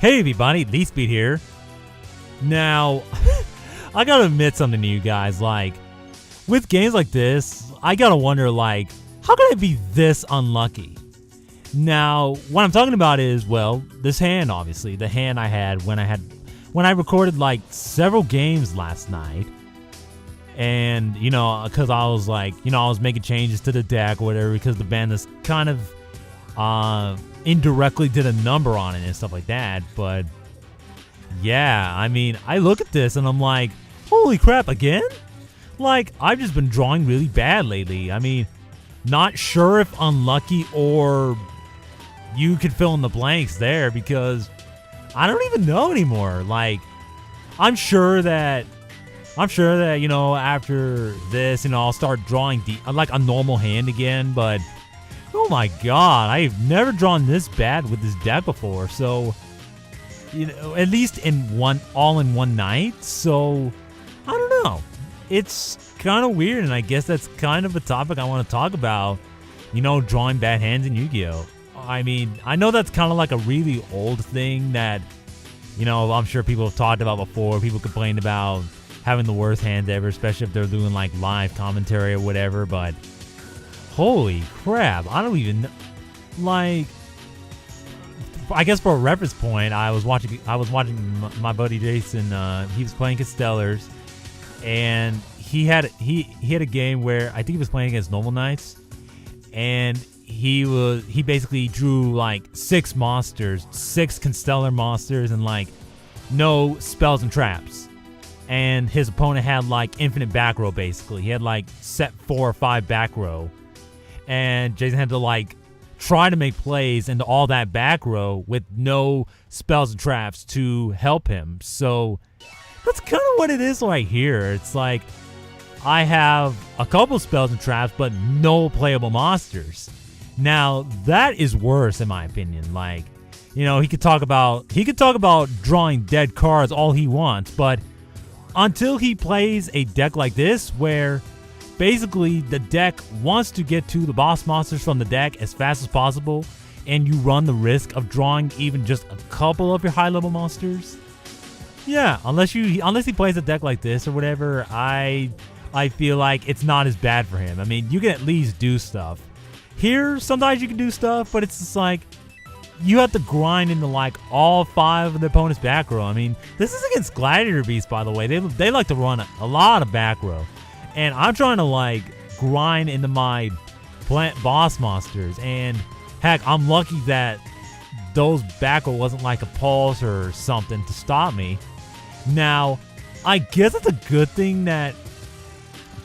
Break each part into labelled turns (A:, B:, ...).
A: Hey everybody, LeeSpeed here. Now, I gotta admit something to you guys, like, with games like this, I gotta wonder, like, how can I be this unlucky? Now, what I'm talking about is, well, this hand, obviously, the hand I had when I recorded, like, several games last night. And, you know, because I was like, you know, I was making changes to the deck or whatever because the band is kind of, indirectly did a number on it and stuff like that. But yeah, I mean, I look at this and I'm like, holy crap, again? Like, I've just been drawing really bad lately. I mean, not sure if unlucky or you could fill in the blanks there because I don't even know anymore. Like, I'm sure that, you know, after this, you know, I'll start drawing like a normal hand again, but oh my god, I've never drawn this bad with this deck before. So, you know, at least all in one night. So, I don't know. It's kind of weird, and I guess that's kind of a topic I want to talk about. You know, drawing bad hands in Yu-Gi-Oh! I mean, I know that's kind of like a really old thing that, you know, I'm sure people have talked about before. People complained about having the worst hands ever, especially if they're doing like live commentary or whatever, but holy crap, I don't even, like, I guess for a reference point, I was watching my buddy Jason, he was playing Castellars, and he had a game where I think he was playing against Normal Knights, and he basically drew like 6 monsters, 6 Constellar monsters, and like no spells and traps. And his opponent had like infinite back row basically. He had like set 4 or 5 back row. And Jason had to like try to make plays into all that back row with no spells and traps to help him. So that's kind of what it is right here. It's like I have a couple spells and traps, but no playable monsters. Now that is worse in my opinion. Like, you know, he could talk about drawing dead cards all he wants, but until he plays a deck like this where basically the deck wants to get to the boss monsters from the deck as fast as possible, and you run the risk of drawing even just a couple of your high level monsters. Yeah, unless he plays a deck like this or whatever, I feel like it's not as bad for him. I mean, you can at least do stuff. Here, sometimes you can do stuff, but it's just like you have to grind into like all 5 of the opponent's back row. I mean, this is against Gladiator Beast, by the way. They like to run a lot of back row. And I'm trying to like grind into my plant boss monsters. And heck, I'm lucky that those back row wasn't like a pulse or something to stop me. Now, I guess it's a good thing that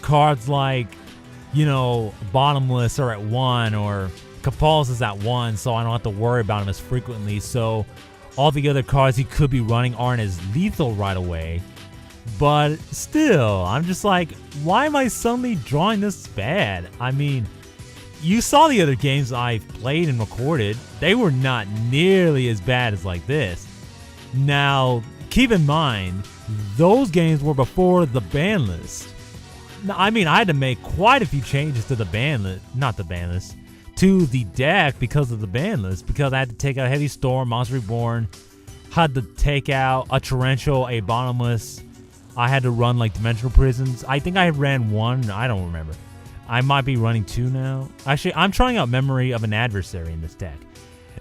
A: cards like, you know, Bottomless are at 1 or Capulse is at 1, so I don't have to worry about him as frequently. So all the other cards he could be running aren't as lethal right away. But still, I'm just like, why am I suddenly drawing this bad? I mean, you saw the other games I've played and recorded. They were not nearly as bad as like this. Now, keep in mind, those games were before the ban list. I mean, I had to make quite a few changes to the ban list, not the ban list, to the deck because of the ban list, because I had to take out Heavy Storm, Monster Reborn, had to take out a Torrential, a Bottomless. I had to run like Dimensional Prisons. I think I ran 1. I don't remember. I might be running 2 now. Actually, I'm trying out Memory of an Adversary in this deck.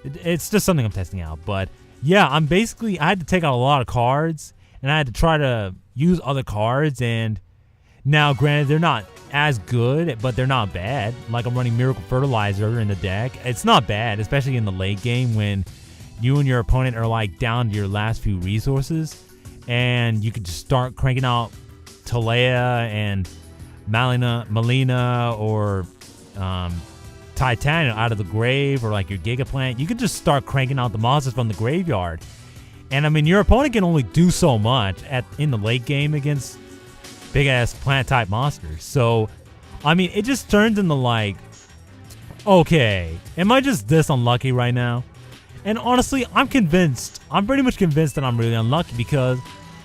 A: It's just something I'm testing out. But yeah, I had to take out a lot of cards, and I had to try to use other cards. And now, granted, they're not as good, but they're not bad. Like, I'm running Miracle Fertilizer in the deck. It's not bad, especially in the late game when you and your opponent are like down to your last few resources. And you could just start cranking out Talaya and Malina or Tytannial out of the grave, or like your Gigaplant. You could just start cranking out the monsters from the graveyard. And I mean, your opponent can only do so much in the late game against big ass plant type monsters. So, I mean, it just turns into like, okay, am I just this unlucky right now? And honestly, I'm pretty much convinced that I'm really unlucky, because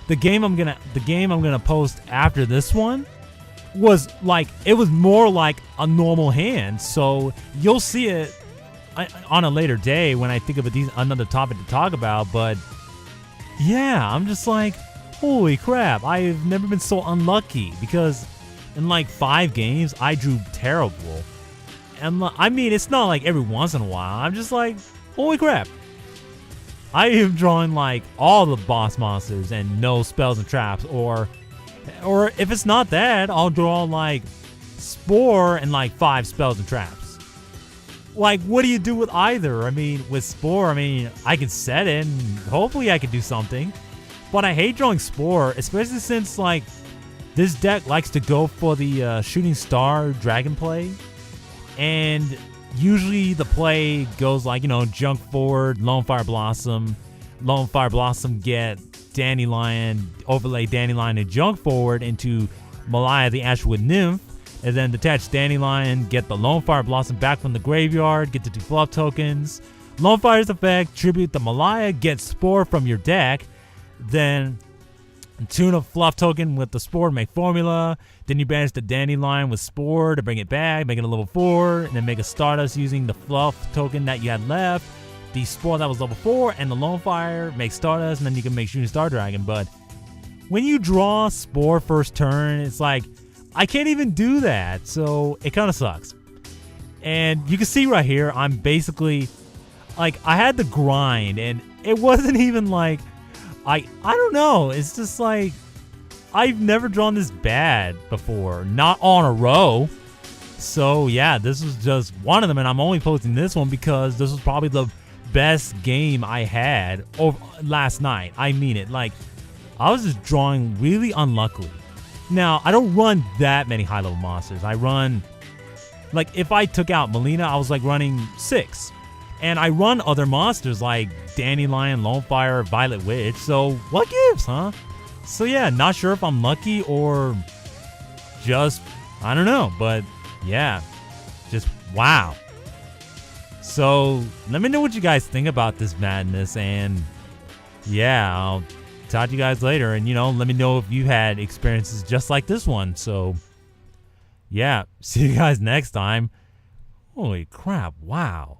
A: the game I'm gonna post after this one was like, it was more like a normal hand. So you'll see it on a later day when I think of another topic to talk about. But yeah, I'm just like, holy crap, I've never been so unlucky because in like 5 games, I drew terrible. And I mean, it's not like every once in a while. I'm just like, holy crap. I am drawing like all the boss monsters and no spells and traps, or if it's not that, I'll draw like Spore and like 5 spells and traps. Like, what do you do with either? I mean, with Spore, I mean, I can set it and hopefully I can do something. But I hate drawing Spore, especially since like this deck likes to go for the Shooting Star Dragon play. And usually the play goes like, you know, junk forward, Lonefire Blossom get Dandelion, overlay Dandelion and junk forward into Malaya the Ashwood Nymph, and then detach Dandelion, get the Lonefire Blossom back from the graveyard, get the 2 fluff tokens. Lonefire's effect, tribute the Malaya, get Spore from your deck, then tune a fluff token with the Spore to make formula. Then you banish the Dandelion with Spore to bring it back, make it a level 4, and then make a Stardust using the fluff token that you had left. The Spore that was level 4 and the Lonefire make Stardust, and then you can make Shooting Star Dragon. But when you draw Spore first turn, it's like, I can't even do that. So it kind of sucks. And you can see right here, I'm basically, like, I had to grind, and it wasn't even like, I don't know. It's just like, I've never drawn this bad before. Not on a row. So yeah, this was just one of them, and I'm only posting this one because this was probably the best game I had last night. I mean it. Like, I was just drawing really unluckily. Now, I don't run that many high-level monsters. I run, like, if I took out Malina, I was like running 6. And I run other monsters like Dandelion, Lonefire, Violet Witch. So what gives, huh? So yeah, not sure if I'm lucky or just, I don't know. But yeah, just wow. So let me know what you guys think about this madness. And yeah, I'll talk to you guys later. And, you know, let me know if you had experiences just like this one. So yeah, see you guys next time. Holy crap, wow.